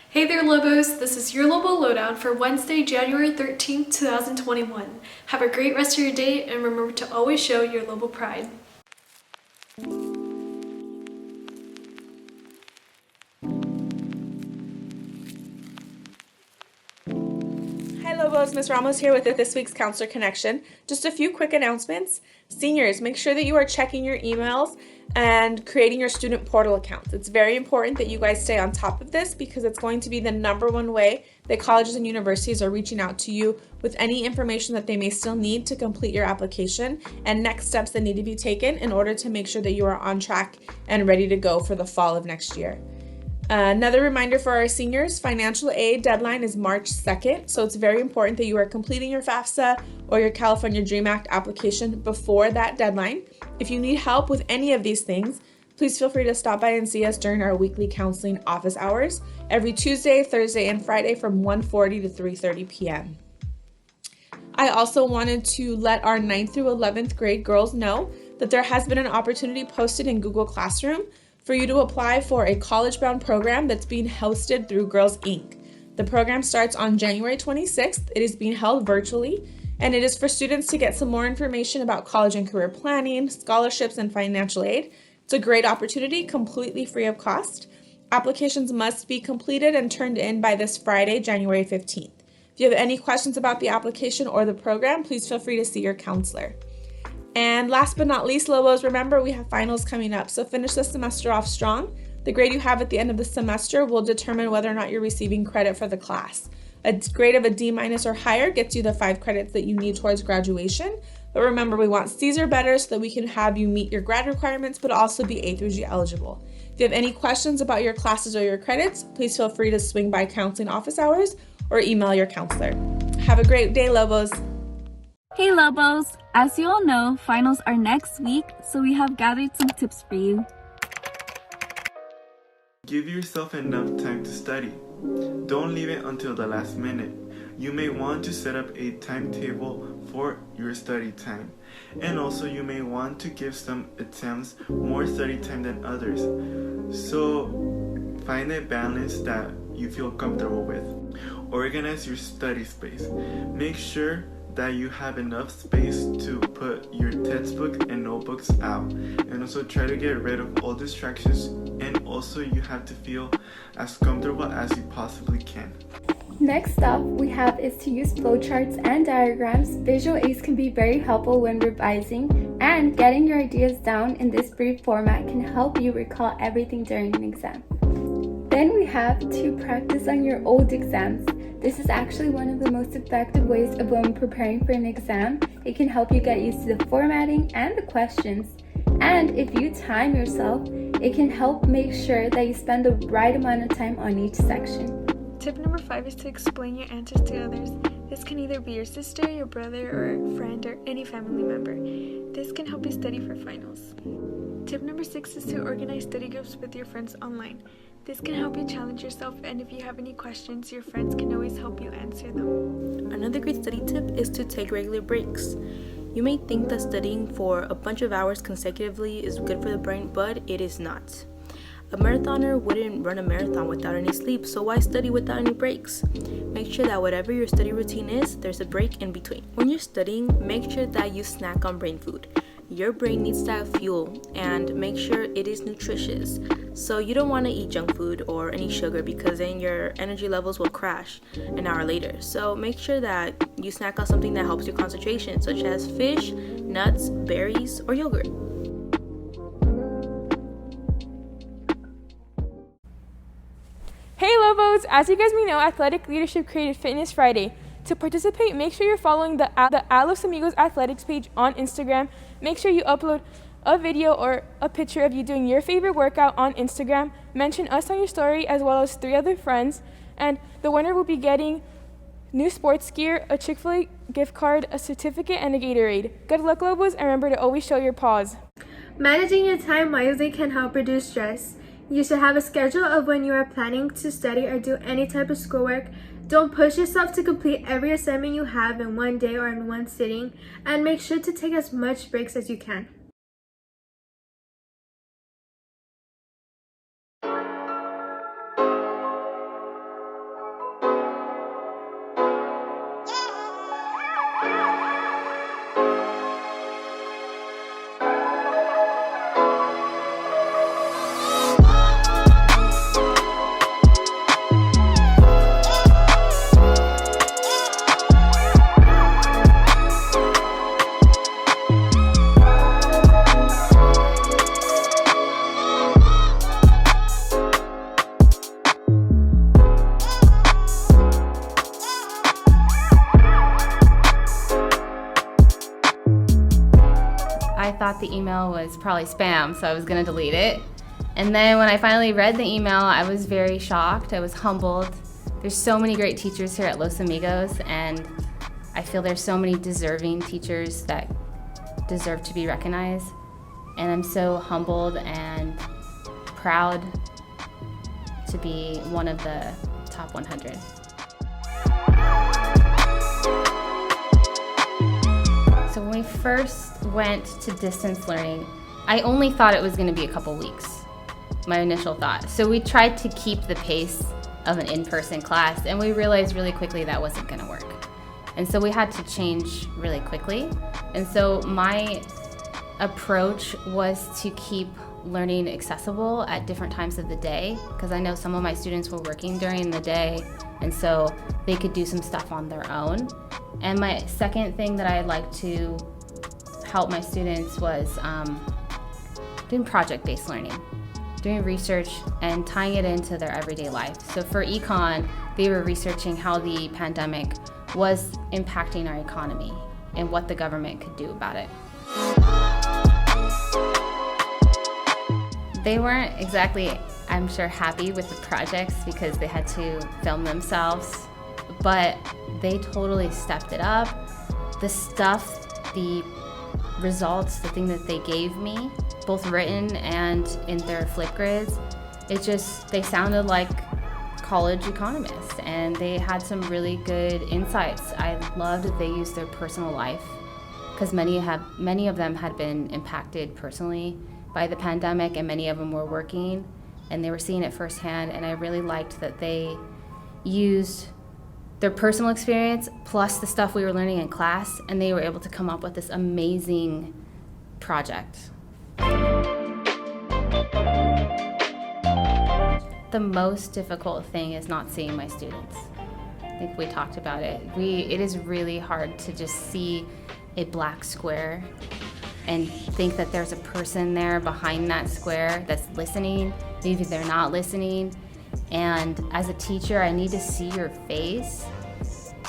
Hey there, Lobos! This is your Lobo Lowdown for Wednesday, January 13th, 2021. Have a great rest of your day, and remember to always show your Lobo pride. Hi Lobos, Ms. Ramos here with this week's Counselor Connection. Just a few quick announcements. Seniors, make sure that you are checking your emails and creating your student portal accounts. It's very important that you guys stay on top of this because it's going to be the #1 way that colleges and universities are reaching out to you with any information that they may still need to complete your application and next steps that need to be taken in order to make sure that you are on track and ready to go for the fall of next year. Another reminder for our seniors, financial aid deadline is March 2nd, so it's very important that you are completing your FAFSA or your California DREAM Act application before that deadline. If you need help with any of these things, please feel free to stop by and see us during our weekly counseling office hours every Tuesday, Thursday, and Friday from 1:40 to 3:30 p.m. I also wanted to let our 9th through 11th grade girls know that there has been an opportunity posted in Google Classroom for you to apply for a college-bound program that's being hosted through Girls Inc. The program starts on January 26th. It is being held virtually, and it is for students to get some more information about college and career planning, scholarships, and financial aid. It's a great opportunity, completely free of cost. Applications must be completed and turned in by this Friday, January 15th. If you have any questions about the application or the program, please feel free to see your counselor. And last but not least, Lobos, remember we have finals coming up, so finish the semester off strong. The grade you have at the end of the semester will determine whether or not you're receiving credit for the class. A grade of a D- or higher gets you the 5 credits that you need towards graduation. But remember, we want C's or better so that we can have you meet your grad requirements, but also be A through G eligible. If you have any questions about your classes or your credits, please feel free to swing by counseling office hours or email your counselor. Have a great day, Lobos. Hey Lobos! As you all know, finals are next week, so we have gathered some tips for you. Give yourself enough time to study. Don't leave it until the last minute. You may want to set up a timetable for your study time. And also you may want to give some exams more study time than others. So find a balance that you feel comfortable with. Organize your study space. Make sure that you have enough space to put your textbook and notebooks out, and also try to get rid of all distractions, and also you have to feel as comfortable as you possibly can. Next up we have is to use flowcharts and diagrams. Visual aids can be very helpful when revising, and getting your ideas down in this brief format can help you recall everything during an exam. Then we have to practice on your old exams. This is actually one of the most effective ways of when preparing for an exam. It can help you get used to the formatting and the questions. And if you time yourself, it can help make sure that you spend the right amount of time on each section. Tip number 5 is to explain your answers to others. This can either be your sister, your brother, or a friend, or any family member. This can help you study for finals. Tip number 6 is to organize study groups with your friends online. This can help you challenge yourself, and if you have any questions, your friends can always help you answer them. Another great study tip is to take regular breaks. You may think that studying for a bunch of hours consecutively is good for the brain, but it is not. A marathoner wouldn't run a marathon without any sleep, so why study without any breaks? Make sure that whatever your study routine is, there's a break in between. When you're studying, make sure that you snack on brain food. Your brain needs that fuel, and make sure it is nutritious. So you don't want to eat junk food or any sugar because then your energy levels will crash an hour later. So make sure that you snack on something that helps your concentration, such as fish, nuts, berries, or yogurt. Hey Lobos! As you guys may know, Athletic Leadership created Fitness Friday. To participate, make sure you're following the A Los Amigos Athletics page on Instagram. Make sure you upload a video or a picture of you doing your favorite workout on Instagram. Mention us on your story as well as 3 other friends. And the winner will be getting new sports gear, a Chick-fil-A gift card, a certificate, and a Gatorade. Good luck, Lobos, and remember to always show your paws. Managing your time wisely can help reduce stress. You should have a schedule of when you are planning to study or do any type of schoolwork. Don't push yourself to complete every assignment you have in one day or in one sitting, and make sure to take as much breaks as you can. thought the email was probably spam, so I was gonna delete it. And then when I finally read the email, I was very shocked, I was humbled. There's so many great teachers here at Los Amigos, and I feel there's so many deserving teachers that deserve to be recognized. And I'm so humbled and proud to be one of the top 100. So when we first went to distance learning, I only thought it was going to be a couple weeks, my initial thought. So we tried to keep the pace of an in-person class, and we realized really quickly that wasn't going to work. And so we had to change really quickly. And so my approach was to keep learning accessible at different times of the day, because I know some of my students were working during the day, and so they could do some stuff on their own. And my second thing that I like to help my students was doing project-based learning, doing research and tying it into their everyday life. So for econ, they were researching how the pandemic was impacting our economy and what the government could do about it. They weren't exactly, I'm sure, happy with the projects because they had to film themselves, but they totally stepped it up. The stuff, the results, the thing that they gave me, both written and in their Flipgrids, they sounded like college economists, and they had some really good insights. I loved that they used their personal life, because many of them had been impacted personally by the pandemic, and many of them were working, and they were seeing it firsthand. And I really liked that they used their personal experience plus the stuff we were learning in class, and they were able to come up with this amazing project. The most difficult thing is not seeing my students. I think we talked about it. It is really hard to just see a black square and think that there's a person there behind that square that's listening. Maybe they're not listening. And as a teacher, I need to see your face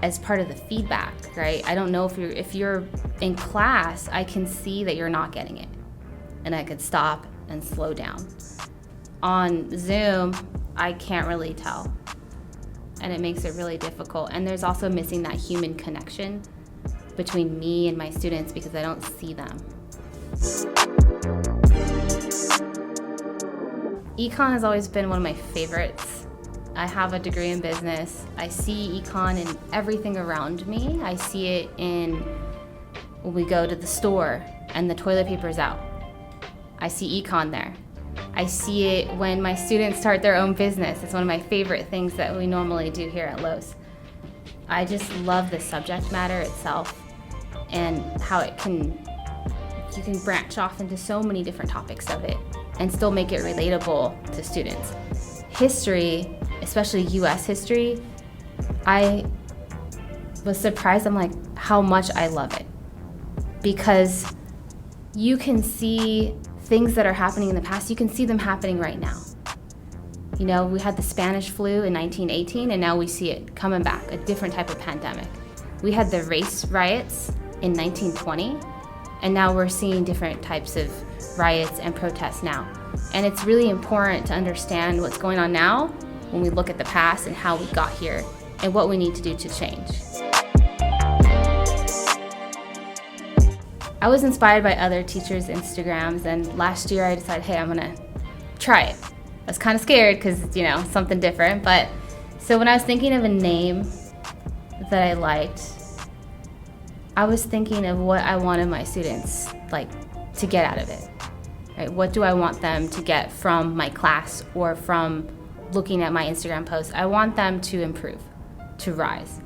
as part of the feedback, right? I don't know if you're in class, I can see that you're not getting it, and I could stop and slow down. On Zoom, I can't really tell, and it makes it really difficult. And there's also missing that human connection between me and my students because I don't see them. Econ has always been one of my favorites. I have a degree in business. I see econ in everything around me. I see it when we go to the store and the toilet paper is out. I see econ there. I see it when my students start their own business. It's one of my favorite things that we normally do here at Los. I just love the subject matter itself and how you can branch off into so many different topics of it and still make it relatable to students. History, especially US history, I was surprised. I'm like, how much I love it. Because you can see things that are happening in the past, you can see them happening right now. You know, we had the Spanish flu in 1918, and now we see it coming back, a different type of pandemic. We had the race riots in 1920, and now we're seeing different types of riots and protests now. And it's really important to understand what's going on now when we look at the past and how we got here and what we need to do to change. I was inspired by other teachers' Instagrams, and last year I decided, hey, I'm gonna try it. I was kind of scared because, something different, but so when I was thinking of a name that I liked, I was thinking of what I wanted my students to get out of it. Right? What do I want them to get from my class or from looking at my Instagram posts? I want them to improve, to rise.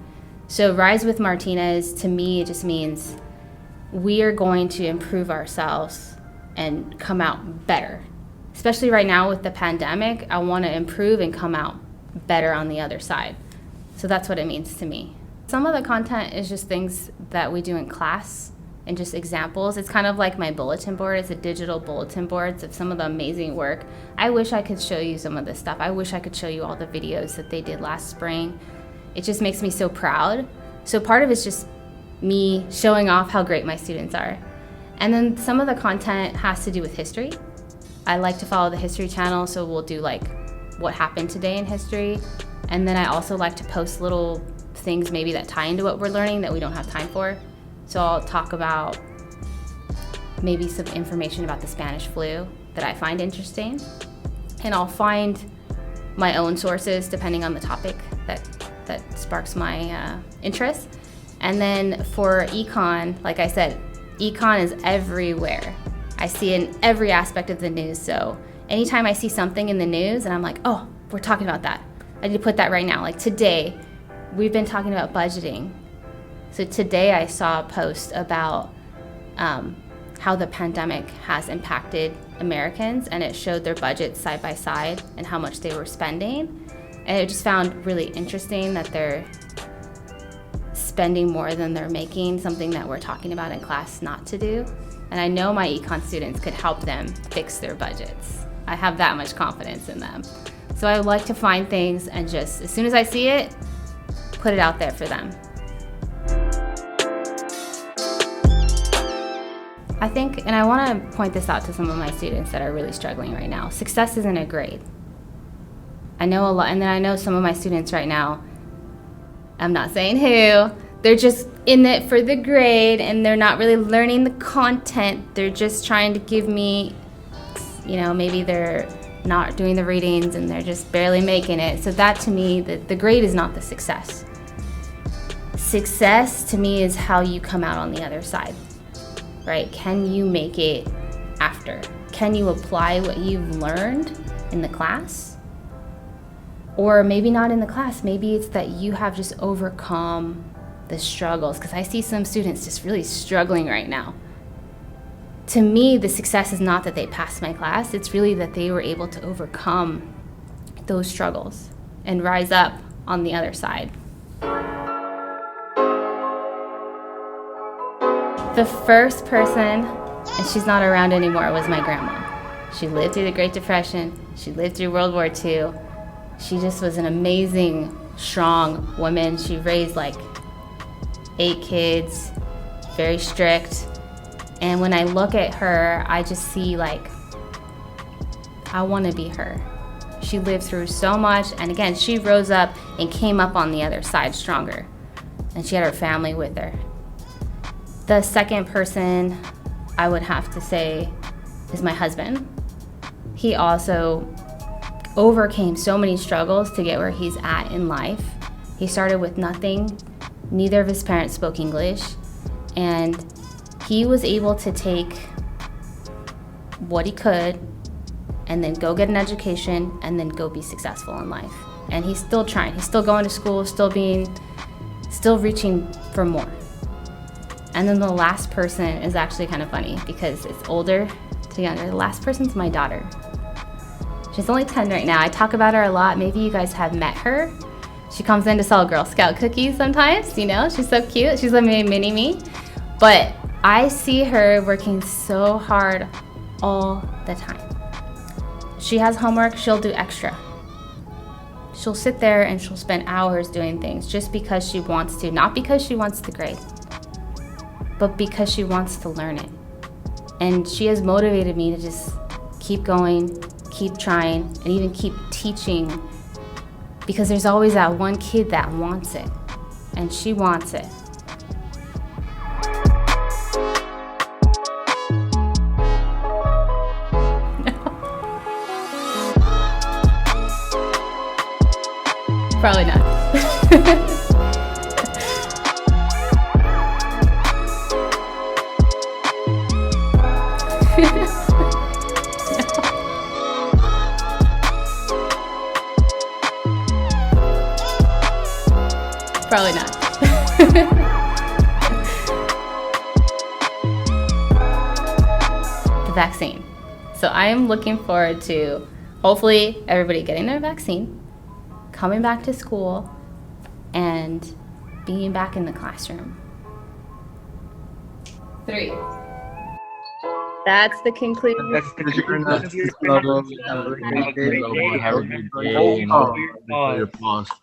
So Rise with Martinez, to me, it just means we are going to improve ourselves and come out better. Especially right now with the pandemic, I want to improve and come out better on the other side. So that's what it means to me. Some of the content is just things that we do in class and just examples. It's kind of like my bulletin board. It's a digital bulletin board of some of the amazing work. I wish I could show you some of this stuff. I wish I could show you all the videos that they did last spring. It just makes me so proud. So part of it's just me showing off how great my students are. And then some of the content has to do with history. I like to follow the History Channel, so we'll do like what happened today in history. And then I also like to post little things maybe that tie into what we're learning that we don't have time for. So I'll talk about maybe some information about the Spanish flu that I find interesting. And I'll find my own sources depending on the topic that sparks my interest. And then for econ, like I said, econ is everywhere. I see it in every aspect of the news. So anytime I see something in the news and I'm like, oh, we're talking about that, I need to put that right now. Like today, we've been talking about budgeting. So today I saw a post about how the pandemic has impacted Americans, and it showed their budgets side by side and how much they were spending. And I just found really interesting that they're spending more than they're making, something that we're talking about in class not to do. And I know my econ students could help them fix their budgets. I have that much confidence in them. So I would like to find things and just, as soon as I see it, put it out there for them. I think, and I want to point this out to some of my students that are really struggling right now, success isn't a grade. I know a lot, and then I know some of my students right now, I'm not saying who, they're just in it for the grade and they're not really learning the content. They're just trying to give me, maybe they're not doing the readings and they're just barely making it. So that to me, the grade is not the success. Success to me is how you come out on the other side, right? Can you make it after? Can you apply what you've learned in the class? Or maybe not in the class, maybe it's that you have just overcome the struggles, because I see some students just really struggling right now. To me, the success is not that they passed my class, it's really that they were able to overcome those struggles and rise up on the other side. The first person, and she's not around anymore, was my grandma. She lived through the Great Depression, she lived through World War II. She just was an amazing, strong woman. She raised like 8 kids, very strict. And when I look at her, I just see like, I want to be her. She lived through so much. And again, she rose up and came up on the other side stronger. And she had her family with her. The second person I would have to say is my husband. He also overcame so many struggles to get where he's at in life. He started with nothing. Neither of his parents spoke English, and he was able to take what he could and then go get an education and then go be successful in life. And he's still trying. He's still going to school, still reaching for more. And then the last person is actually kind of funny because it's older to younger. The last person's my daughter. She's only 10 right now. I talk about her a lot. Maybe you guys have met her. She comes in to sell Girl Scout cookies sometimes, she's so cute. She's a mini me. But I see her working so hard all the time. She has homework, she'll do extra. She'll sit there and she'll spend hours doing things just because she wants to, not because she wants the grade, but because she wants to learn it. And she has motivated me to just keep going, keep trying, and even keep teaching, because there's always that one kid that wants it, and she wants it. Probably not. Probably not. The vaccine. So I am looking forward to hopefully everybody getting their vaccine, coming back to school, and being back in the classroom. 3. That's the conclusion. Have a great day. Have a great day.